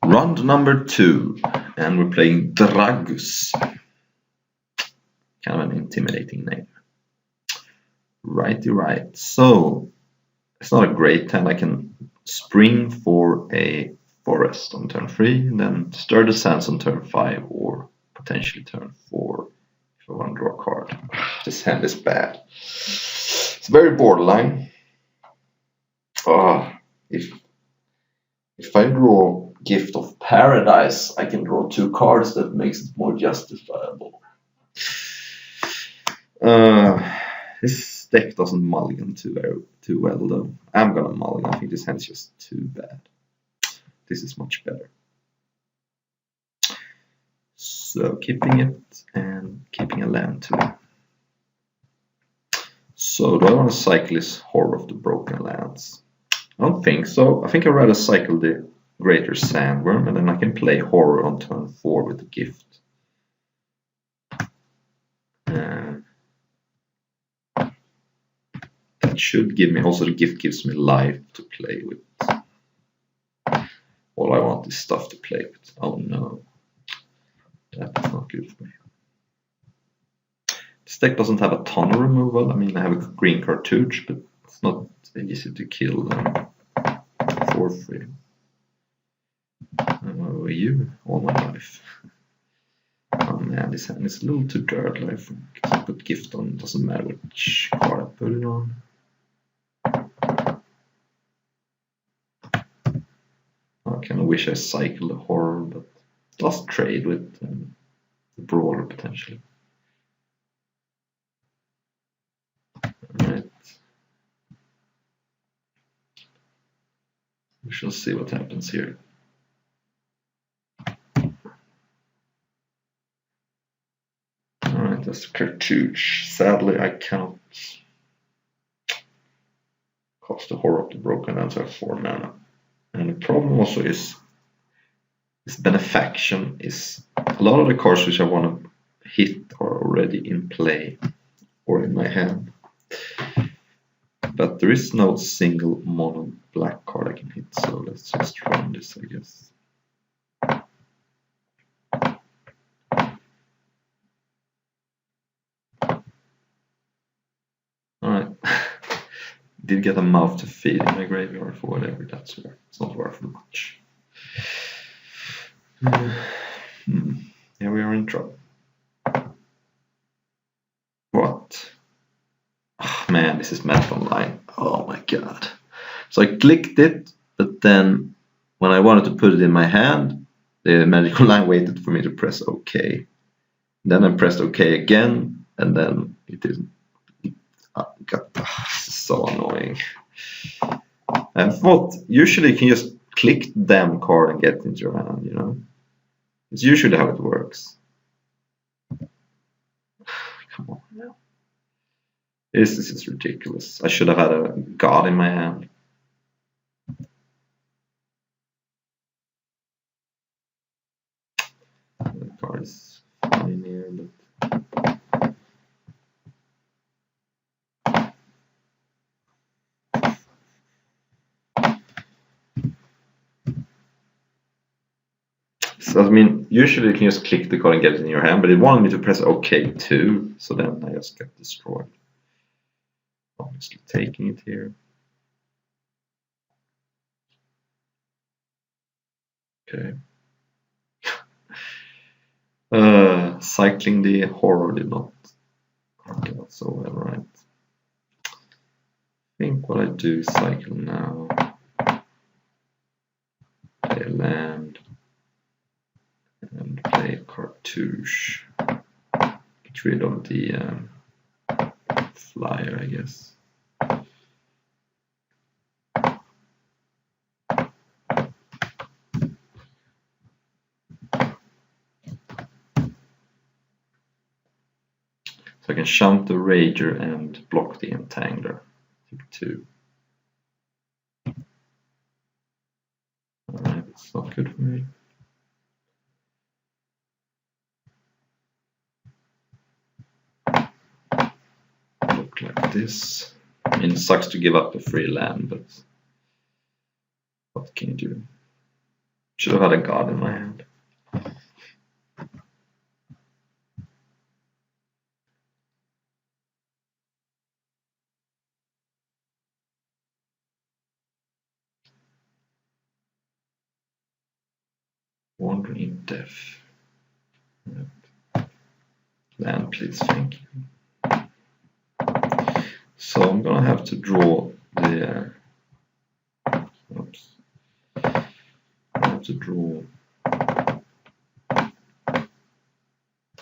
Round number 2, and we're playing Dragus. Kind of an intimidating name. Righty right. So it's not a great hand. I can spring for a forest on turn 3, and then stir the sands on turn 5, or potentially turn 4 if I want to draw a card. This hand is bad. It's very borderline. If I draw Gift of Paradise, I can draw 2 cards that makes it more justifiable. This deck doesn't mulligan too well though. I'm gonna mulligan. I think this hand's just too bad. This is much better. So keeping it and keeping a land too. So do I want to cycle this Horror of the Broken Lands? I don't think so. I think I'd rather cycle the Greater Sandworm, and then I can play Horror on turn 4 with the Gift. That should give me, also the Gift gives me life to play with. All I want is stuff to play with. Oh no. That's not good for me. This deck doesn't have a ton of removal. I mean, I have a green cartouche, but it's not easy to kill them for free. Oh, you all my life. Oh man, this hand is a little too dirty, I think. I put Gift on, doesn't matter which card I put it on. I kind of wish I cycled the Horror, but let's trade with the Brawler potentially. Alright. We shall see what happens here. Alright, that's a cartouche. Sadly, I cannot cost the Horror of the Broken Lands. I have 4 mana. And the problem also is this Benefaction is a lot of the cards which I want to hit are already in play or in my hand. But there is no single mono black card I can hit, so let's just run this, I guess. Alright. Did get a mouth to feed in my graveyard for whatever that's worth. It's not worth much. Yeah, we are in trouble. What? Oh, man, this is Math Online. Oh my god. So I clicked it, but then when I wanted to put it in my hand, the Magic Online waited for me to press OK. Then I pressed OK again, and then it didn't. This is so annoying. I thought usually you can just click the damn card and get it into your hand, you know? It's usually how it works. Come on now. This is ridiculous. I should have had a god in my hand. The card is fine here, but so, I mean, usually you can just click the card and get it in your hand, but it wanted me to press OK too, so then I just got destroyed. Obviously taking it here. Okay. Cycling the Horror did not work out so well, right? I think what I do is cycle now. Play a land. And play a cartouche. Get rid of the flyer, I guess. So I can shunt the Rager and block the Entangler. Take 2. Alright, it's not good for me. Look like this. I mean, it sucks to give up a free land, but what can you do? Should have had a god in my hand. Wandering in death. Land, please, thank you. So I'm gonna have to draw the. Oops. I have to draw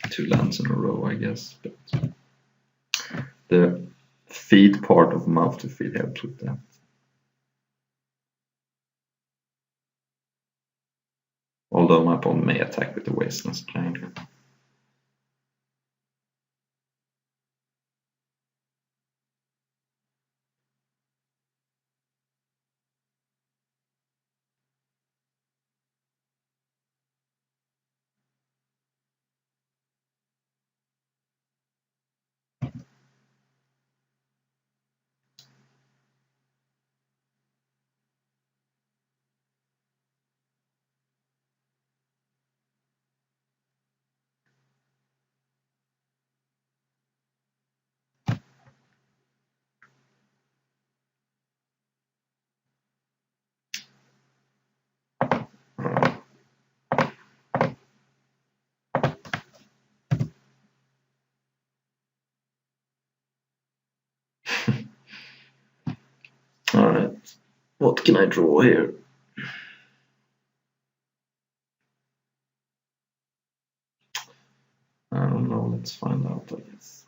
2 lands in a row, I guess. But the feed part of mouth to feed helps with that. Although my opponent may attack with the Wasteness Triangle. Alright, what can I draw here? I don't know, let's find out, I guess.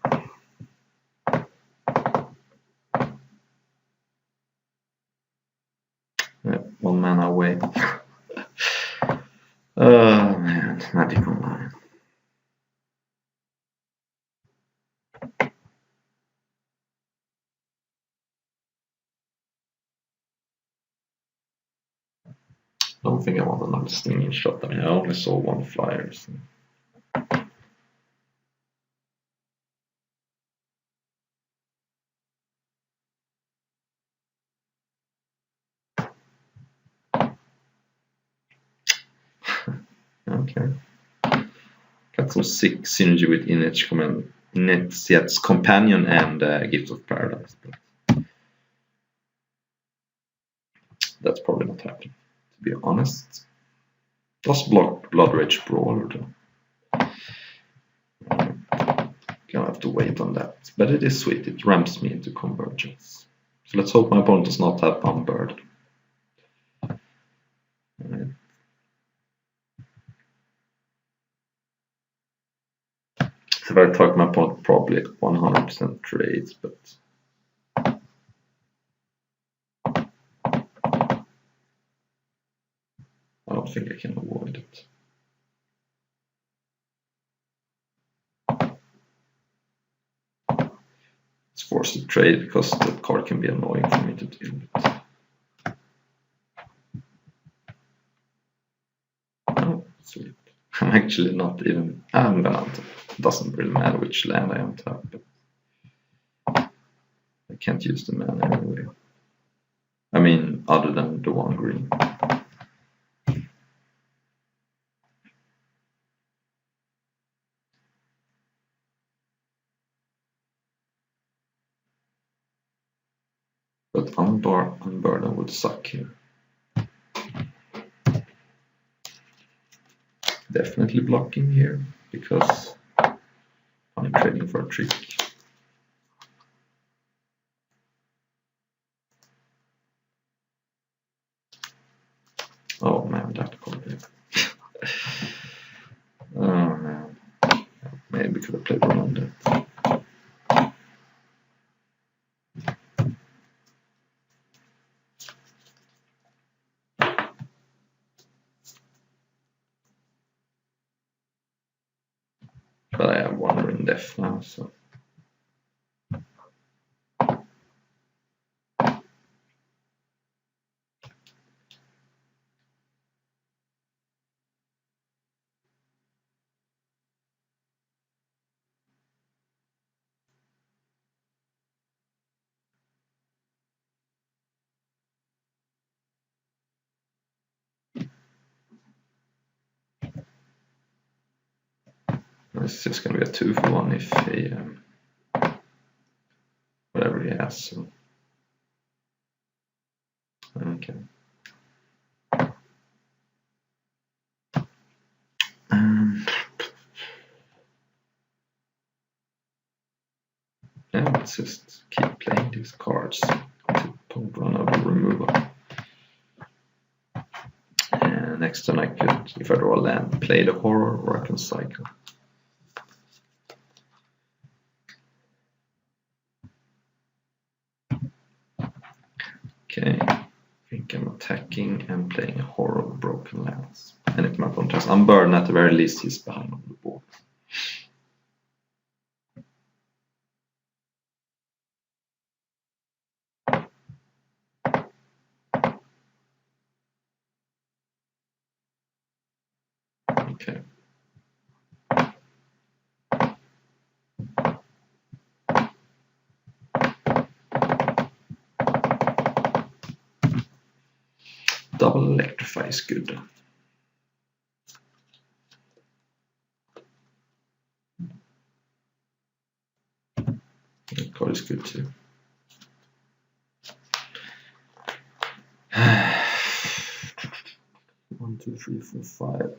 Yeah, 1 mana away. Oh man, Magic Online. Don't think I want another stinging shot. I mean, I only saw 1 flyer. So. Okay. Got some sick synergy with Initiate's Companion and Gift of Paradise. But that's probably not happening, to be honest. Just block Blood Rage Brawler though. Gonna have to wait on that. But it is sweet, it ramps me into Convergence. So let's hope my opponent does not have Bombird. Right. So if I talk my opponent, probably 100% trades, but I don't think I can avoid it. It's forced to trade because the card can be annoying for me to deal with. Oh, sweet. I'm actually not even. I'm gonna untap. It doesn't really matter which land I untap, but I can't use the mana anyway. I mean, other than the 1 green. But Unburden would suck here. Definitely blocking here because I'm trading for a trick. Oh man, that card. Oh man. Maybe could have played around it. But I have Wandering Death now, so. This is just going to be a 2 for 1 if he whatever he has. So. Okay. Yeah, let's just keep playing these cards until don't run out of removal. And next turn I could, if I draw a land, play the horror, or I can cycle. Okay, I think I'm attacking and playing a horror of broken lands. And if my opponent has unburden, at the very least he's behind on the board. Okay. Double electrify is good. That card is good too. One, two, three, four, five.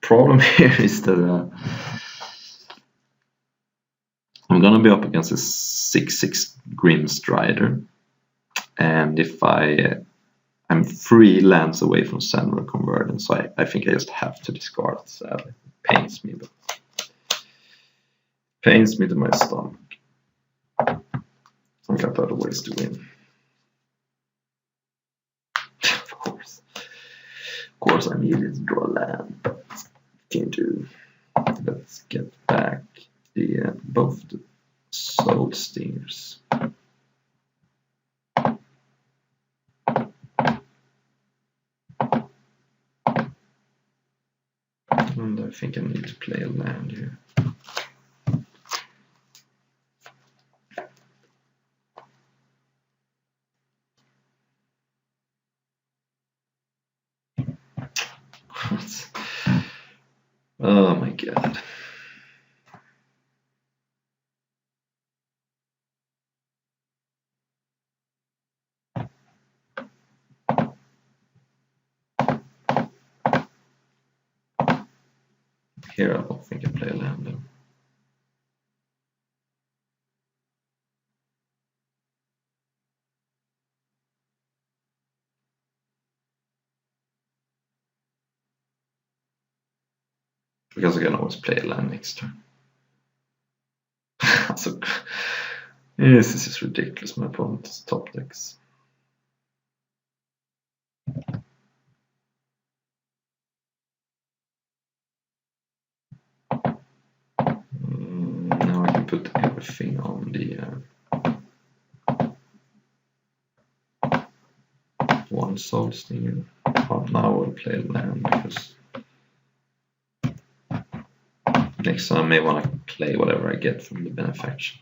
Problem here is that I'm gonna be up against a 6/6 Grim Strider, and if I'm 3 lands away from Sandra Convergence, so I think I just have to discard it. Sadly, it pains me, but pains me to my stomach. I've got other ways to win. Of course, I needed to draw land, but can't do. Let's get back the both the Soul Stingers. And I think I need to play a land here. Oh my god. Here I don't think I play a land though. Because I can always play a land next turn. So, yes, this is ridiculous. My opponent's top decks. Now I can put everything on the one Soul Stinger. Oh, now I'll play a land because next time I may want to play whatever I get from the Benefaction.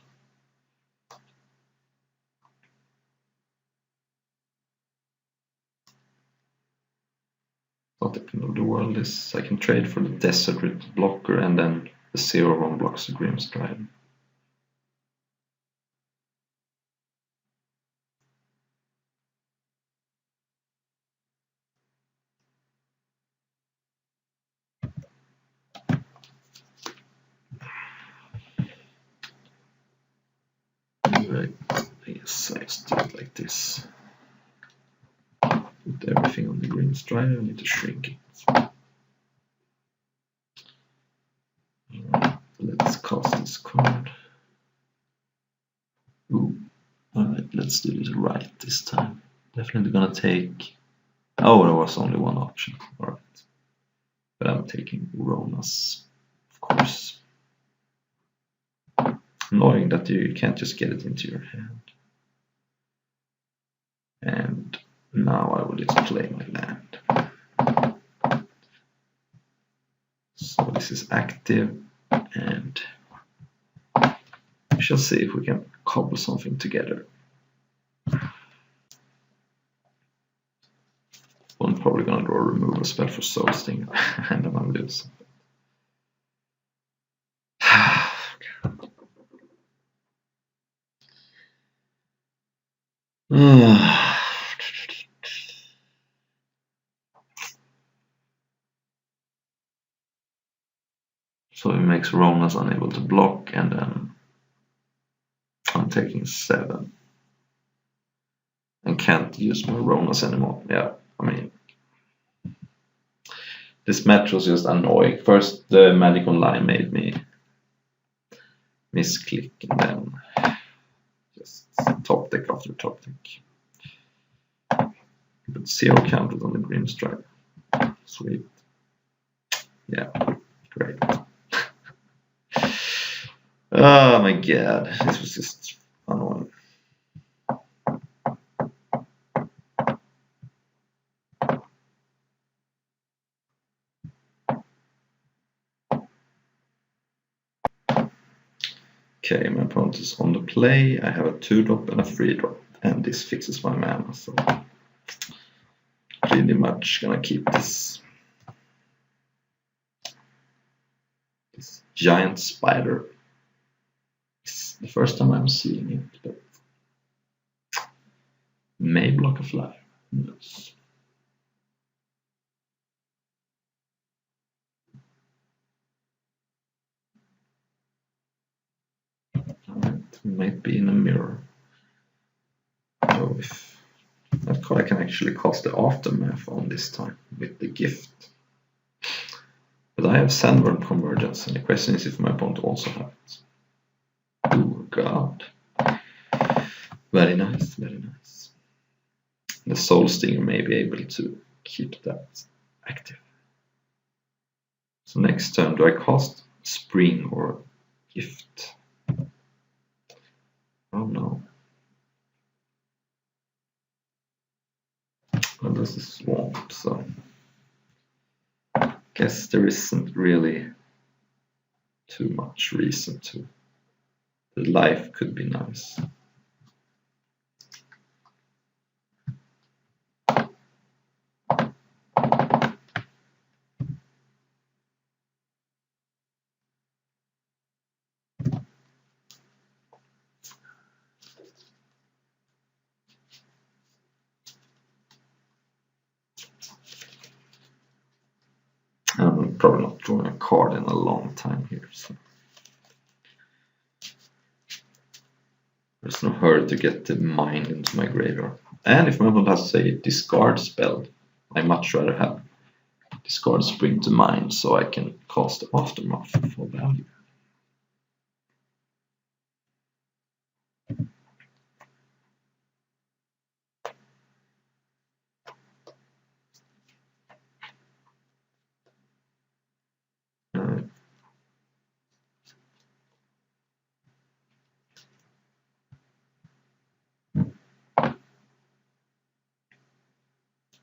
Not the end of the world is I can trade for the Desert with blocker and then the 0/1 blocks the Grim Strider. Right, I guess I just do it like this. Put everything on the Grim Strider, I need to shrink it. Alright, let's cast this card. Ooh. Alright, let's do it right this time. Definitely gonna take... Oh, there was only one option. Alright. But I'm taking Rona's, of course. Annoying that you can't just get it into your hand. And now I will just play my land. So this is active, and we shall see if we can cobble something together. I'm probably gonna draw a removal spell for Soul Sting, and then I'm losing. So it makes Ronas unable to block, and then I'm taking 7. And can't use my Ronas anymore. Yeah, I mean, this match was just annoying. First, the Magic Online made me misclick, and then just top deck after top deck. But 0 counted on the Grim Strike. Sweet. Yeah, great. Oh my god, this was just annoying. Okay, my opponent is on the play. I have a 2-drop and a 3-drop, and this fixes my mana, so pretty much gonna keep this giant spider. It's the first time I'm seeing it, but may block a flyer. Yes. Alright, might be in a mirror. So if that card I can actually cast the Aftermath on this time with the gift. But I have Sandworm Convergence, and the question is if my opponent also has it. Oh god. Very nice, very nice. The Soul Stinger may be able to keep that active. So next turn, do I cast Spring or Gift? Oh no. Well, this is Swamp, so guess there isn't really too much reason to. The life could be nice. I'm probably not drawing a card in a long time here, so there's no hurry to get the mind into my graveyard. And if my opponent has a discard spell, I much rather have discard Spring to mind so I can cast the Aftermath for value.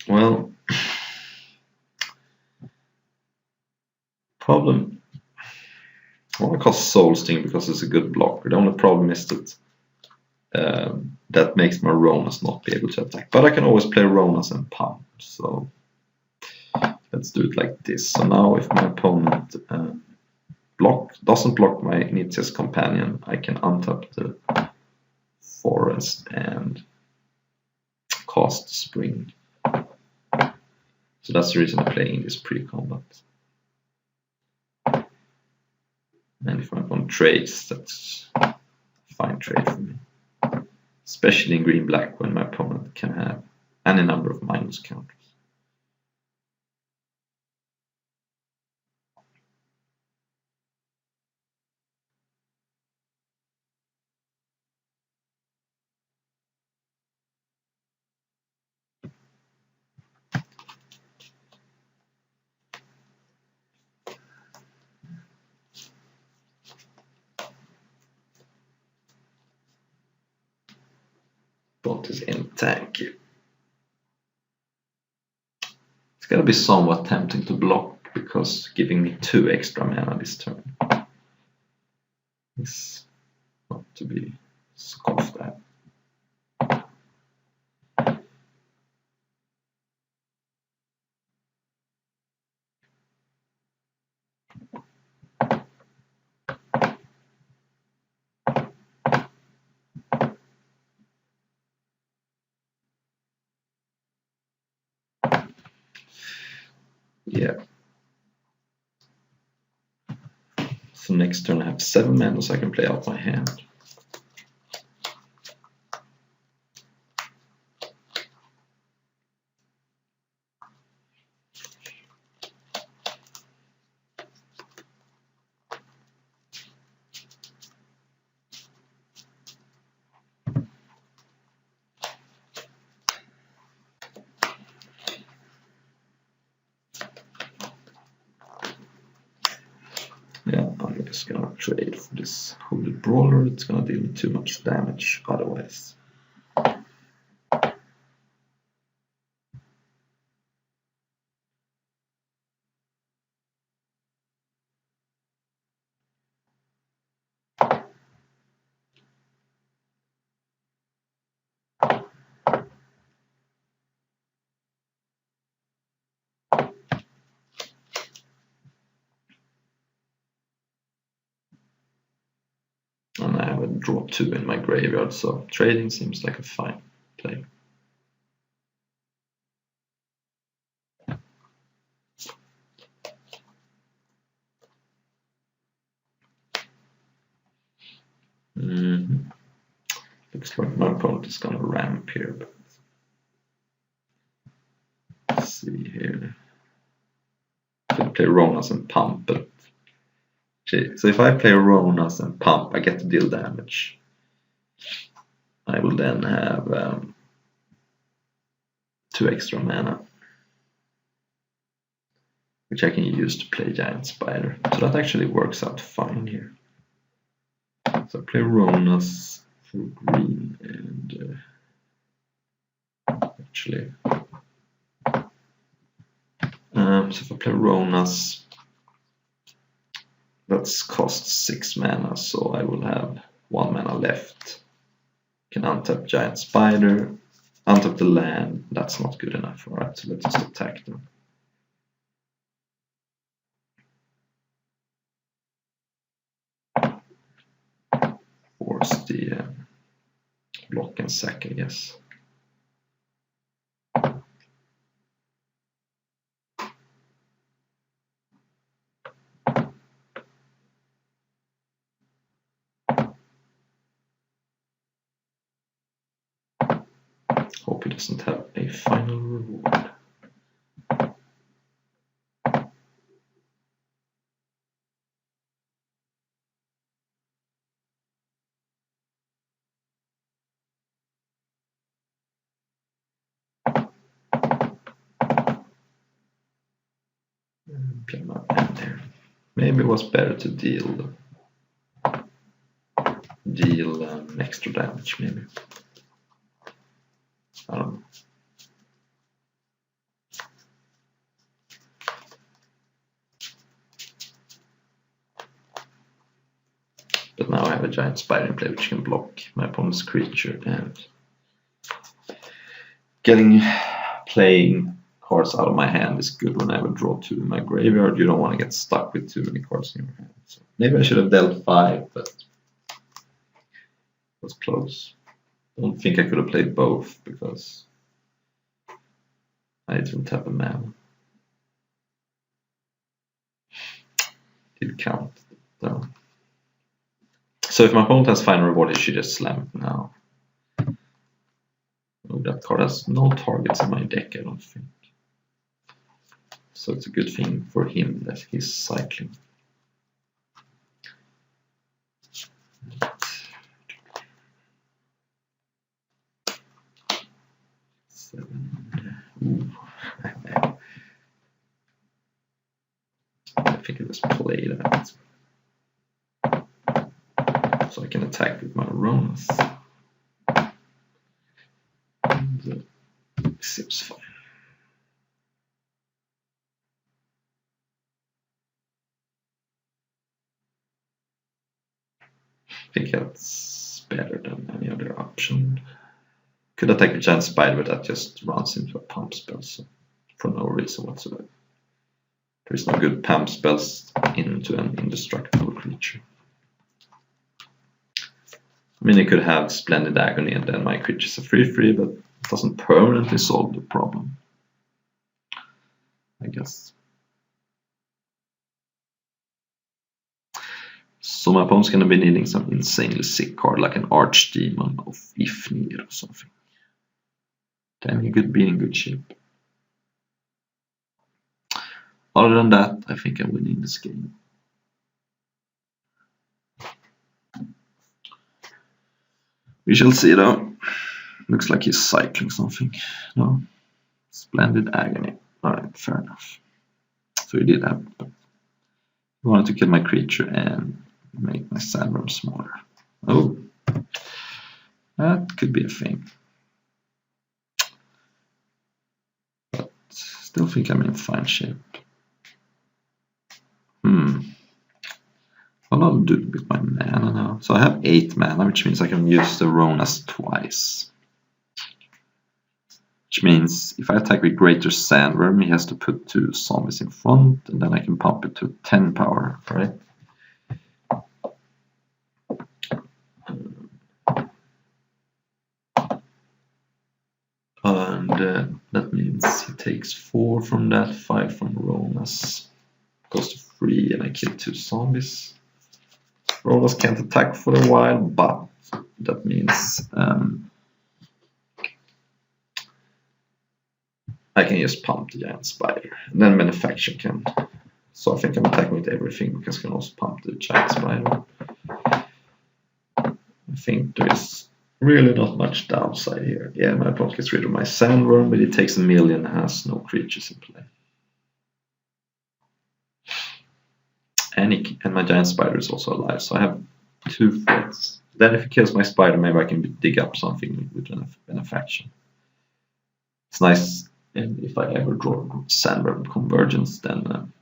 Well, problem. I want to cast Soul Sting because it's a good blocker. The only problem is that that makes my Ronas not be able to attack. But I can always play Ronas and pump. So let's do it like this. So now if my opponent doesn't block my Nietzsche's Companion, I can untap the Forest and cast Spring. So that's the reason I'm playing this pre-combat. And if my opponent trades, that's a fine trade for me. Especially in green-black when my opponent can have any number of minus counters. Both is in tank. It's gonna be somewhat tempting to block because giving me 2 extra mana this turn is not to be scoffed at. Yeah. So next turn I have 7 mana, so I can play out my hand. Yeah, I'm just gonna trade for this Hooded Brawler. It's gonna deal me too much damage otherwise. And I have a draw 2 in my graveyard, so trading seems like a fine play. Looks like my opponent is gonna ramp here, but let's see here. I could play Ronas and pump, but okay, so if I play Ronas and pump, I get to deal damage. I will then have 2 extra mana, which I can use to play Giant Spider. So that actually works out fine here. So I play Ronas for green, and actually, so if I play Ronas, that's cost 6 mana, so I will have 1 mana left. Can untap Giant Spider, untap the land. That's not good enough. Alright, so let's just attack them. Force the block and sack, I guess. Hope he doesn't have a final reward. Play my hand there. Maybe it was better to deal extra damage, maybe. I don't know. But now I have a Giant Spider in play which can block my opponent's creature, and playing cards out of my hand is good when I have a draw 2 in my graveyard. You don't want to get stuck with too many cards in your hand. So maybe I should have dealt 5, but it was close. I don't think I could have played both because I didn't have a mana. Did count though. So if my opponent has final reward, he should just slam it now. Oh, that card has no targets in my deck, I don't think. So it's a good thing for him that he's cycling. Ooh. I think it was played that. So I can attack with my Ronas. And seems fine. I think that's better than any other option. Could attack with Giant Spider, but that just runs into a pump spell, so for no reason whatsoever. There is no good pump spells into an indestructible creature. I mean, it could have Splendid Agony and then my creature's a 3/3, but it doesn't permanently solve the problem, I guess. So my opponent's gonna be needing some insanely sick card like an Archdemon of Ifnir or something. Then he could be in good shape. Other than that, I think I'm winning this game. We shall see though. Looks like he's cycling something. No? Splendid Agony. Alright, fair enough. So he did have, but he wanted to kill my creature and make my sandworm smaller. Oh, that could be a thing. But still think I'm in fine shape. What I'll do with my mana now. So I have 8 mana, which means I can use the Ronas twice. Which means if I attack with Greater Sandworm, he has to put 2 zombies in front, and then I can pump it to 10 power, right? And that means he takes 4 from that, 5 from Ronas. Goes to 3, and I kill 2 zombies. Ronas can't attack for a while, but that means I can just pump the giant spider, and then Benefaction can. So I think I'm attacking with everything because I can also pump the giant spider. I think there's really not much downside here. Yeah, my opponent gets rid of my sandworm, but it takes 1 million and has no creatures in play. And my giant spider is also alive, so I have 2 threats. Then if he kills my spider, maybe I can dig up something with Benefaction. It's nice, and if I ever draw Sandworm Convergence, then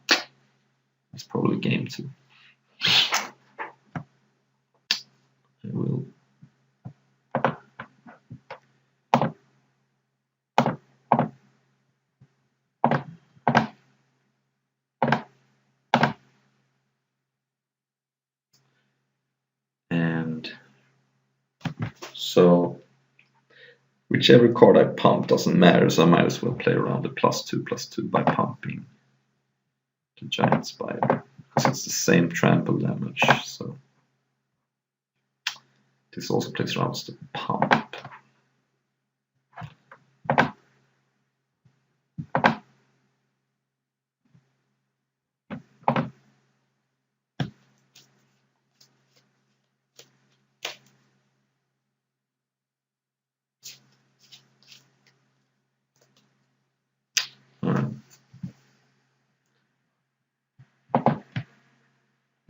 it's probably game 2. I will. And so whichever card I pump doesn't matter, so I might as well play around the +2/+2 by pumping the giant spider, because it's the same trample damage. So this also plays around the pump.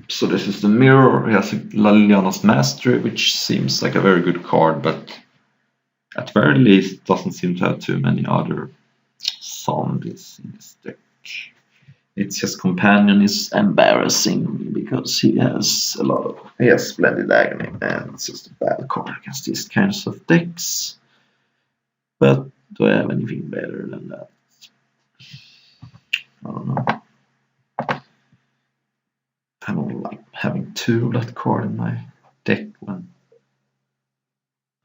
So this is the mirror. He has a Liliana's Mastery, which seems like a very good card, but at very least doesn't seem to have too many other zombies in his deck. It's his companion is embarrassing because he has Splendid Agony, and it's just a bad card against these kinds of decks. But do I have anything better than that? I don't know. I don't like having 2 of that card in my deck when,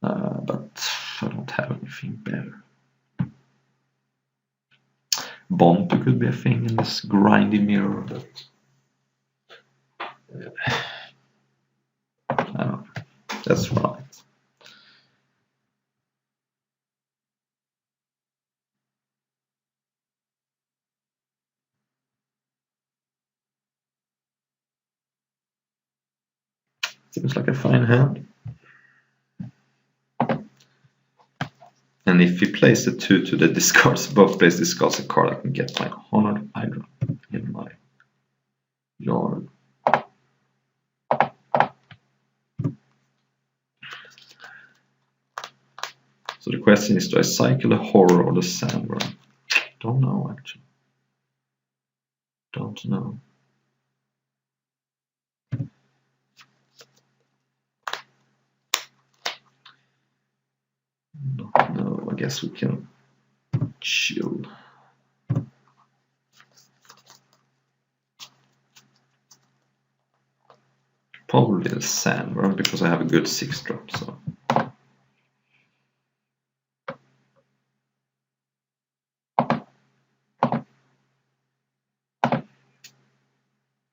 but I don't have anything better. Bontu could be a thing in this grindy mirror, but I don't know. That's right. Seems like a fine hand. And if he plays the 2 to the discards, both plays discards a card, I can get my Honored Hydra in my yard. So the question is, do I cycle the Horror or the Sandworm? Don't know, actually. Don't know. No, I guess we can chill. Probably the Sandworm because I have a good 6-drop. So.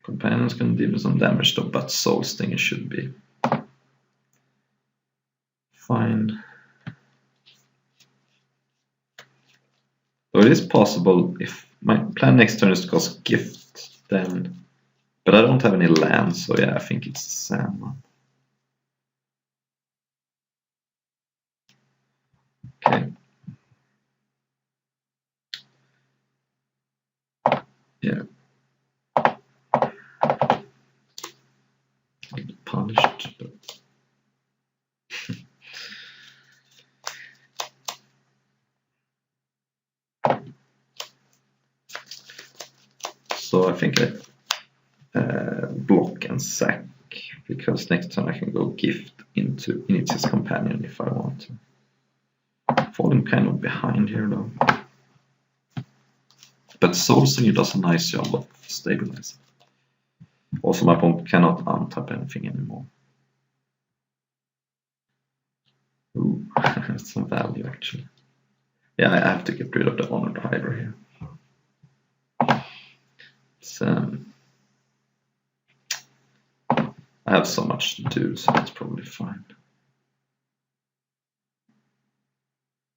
Companion's gonna deal me some damage though, but Soul Stinger should be fine. So it is possible if my plan next turn is to cast Gift, then, but I don't have any land, so yeah, I think it's Salmon. Okay. Yeah. I'll be punished, but so I think I block and sack, because next time I can go Gift into Initia's Companion if I want to. Falling kind of behind here though. But Soul Singer does a nice job of stabilizing. Also, my opponent cannot untap anything anymore. Ooh, that's some value actually. Yeah, I have to get rid of the Honored Hydra here. It's, I have so much to do, so that's probably fine.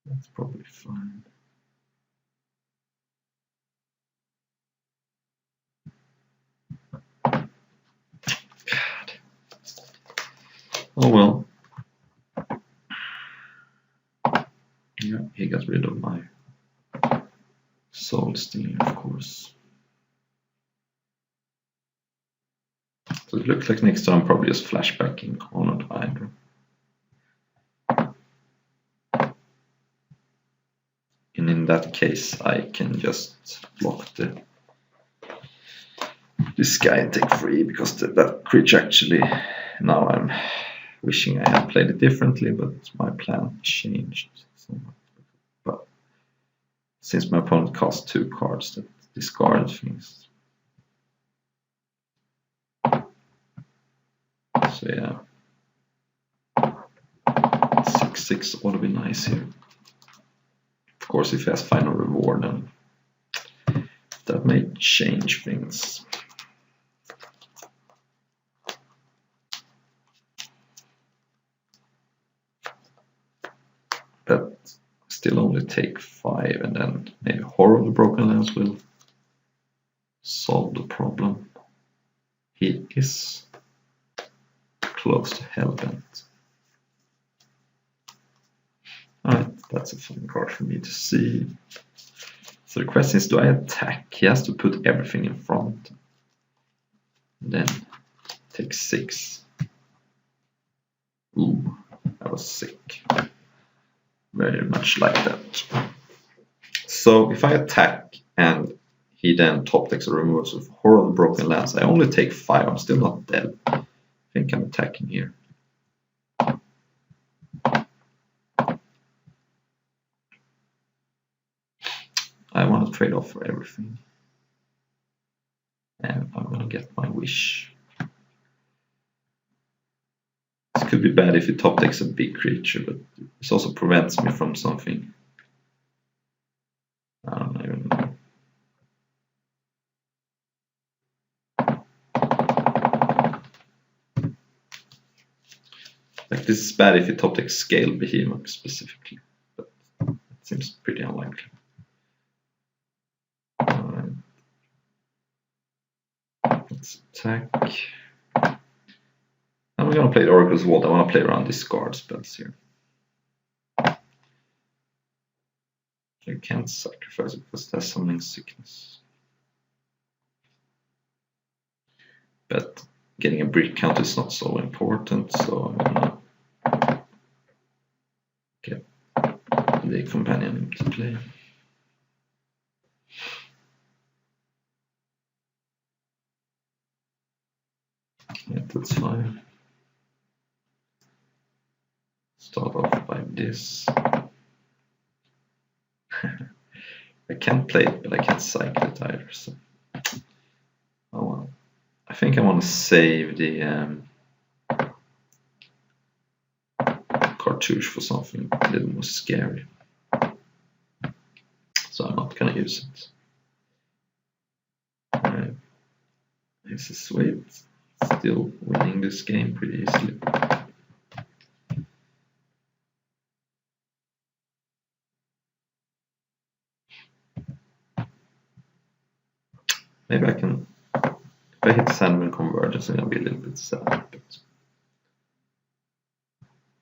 That's probably fine. God. Oh well. Yeah, he got rid of my Soul Stinger, of course. So it looks like next time I'm probably just flashbacking Honored Hydra. And in that case, I can just block this guy and take 3, because that crit actually, now I'm wishing I had played it differently, but my plan changed somewhat. But since my opponent cast 2 cards that discarded things. So yeah. 6/6 ought to be nice here. Of course, if he has final reward, then that may change things. But still only take 5, and then maybe Horror of the Broken Lands will solve the problem. He is close to Hellbent. Alright, that's a fun card for me to see. So the question is, do I attack? He has to put everything in front. And then take 6. Ooh, that was sick. Very much like that. So if I attack and he then top decks or removes with Horror of the Broken Lands, I only take 5. I'm still not dead. I think I'm attacking here. I want to trade off for everything. And I'm gonna get my wish. This could be bad if he top decks a big creature, but this also prevents me from something. I don't even know. Like, this is bad if you top deck Scale Behemoth specifically, but it seems pretty unlikely. Alright. Let's attack. I'm gonna play the Oracle's Vault. I want to play around discard spells here. I can't sacrifice it because there's Summoning Sickness. But getting a brick count is not so important, so I'm gonna get the Companion to play. Yeah, that's fine. Start off by this. I can't play it, but I can't cycle it either. So, oh well. I think I want to save the cartouche for something a little more scary. So I'm not gonna use it. Alright. This is sweet. Still winning this game pretty easily. Maybe I can, if I hit Sandman Convergence, I'm gonna be a little bit sad, but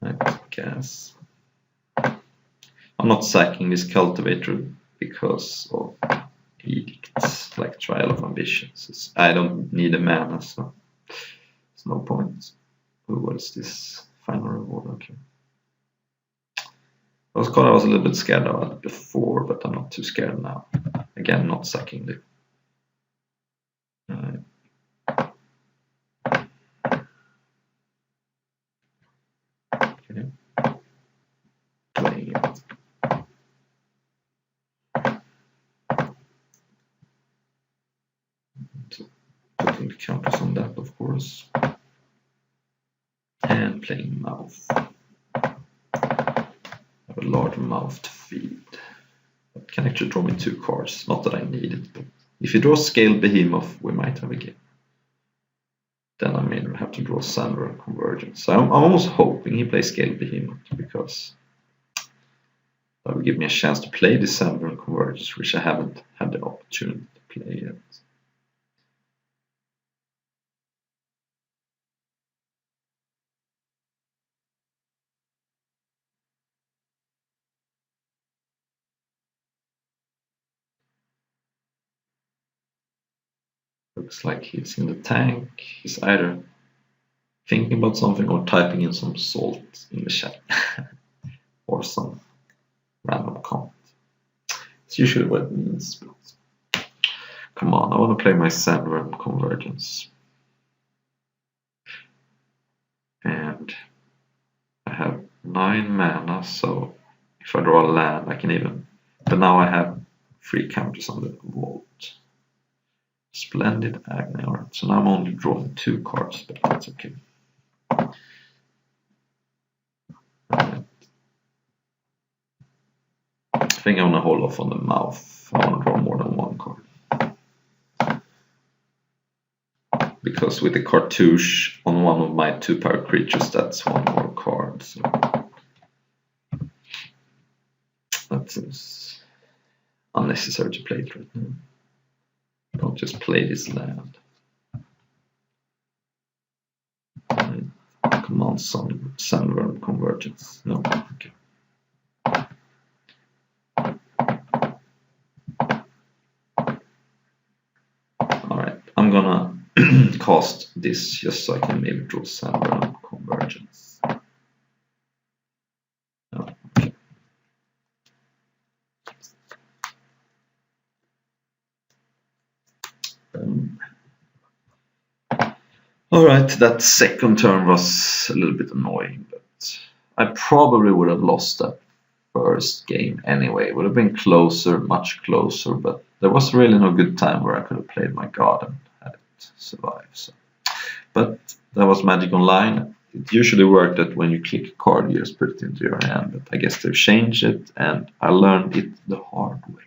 I guess. I'm not sacking this Cultivator because of edicts, like Trial of Ambitions. I don't need a mana, so there's no point. What is this? Final reward, okay. I was a little bit scared of it before, but I'm not too scared now. Again, not sacking the... Okay. Playing it. Putting the counters on that, of course. And playing mouth. I have a large mouth to feed. That can actually draw me 2 cards. Not that I need it, but if you draw Scaled Behemoth, we might have a game. Then I may have to draw Sandra Convergence. So I'm almost hoping he plays Scaled Behemoth, because that will give me a chance to play the Sandra Convergence, which I haven't had the opportunity to play yet. Looks like he's in the tank. He's either thinking about something or typing in some salt in the chat. Or some random comment. It's usually what it means. But come on, I want to play my Sandra Convergence. And I have 9 mana, so if I draw a land, I can even... But now I have 3 counters on the vault. Splendid Agni. Alright, so now I'm only drawing 2 cards, but that's okay. Right. I think I want to hold off on the mouth. I want to draw more than 1 card. Because with the cartouche on one of my 2-power creatures, that's 1 more card. So that seems unnecessary to play it right now. Don't just play this land. Come on, Sandra Convergence. No, okay. Alright, I'm gonna cast this just so I can maybe draw Sandra Convergence. Oh, okay. Alright, that second turn was a little bit annoying, but I probably would have lost that first game anyway. It would have been closer, much closer, but there was really no good time where I could have played my god and had it survive. So. But that was Magic Online. It usually worked that when you click a card, you just put it into your hand, but I guess they've changed it, and I learned it the hard way.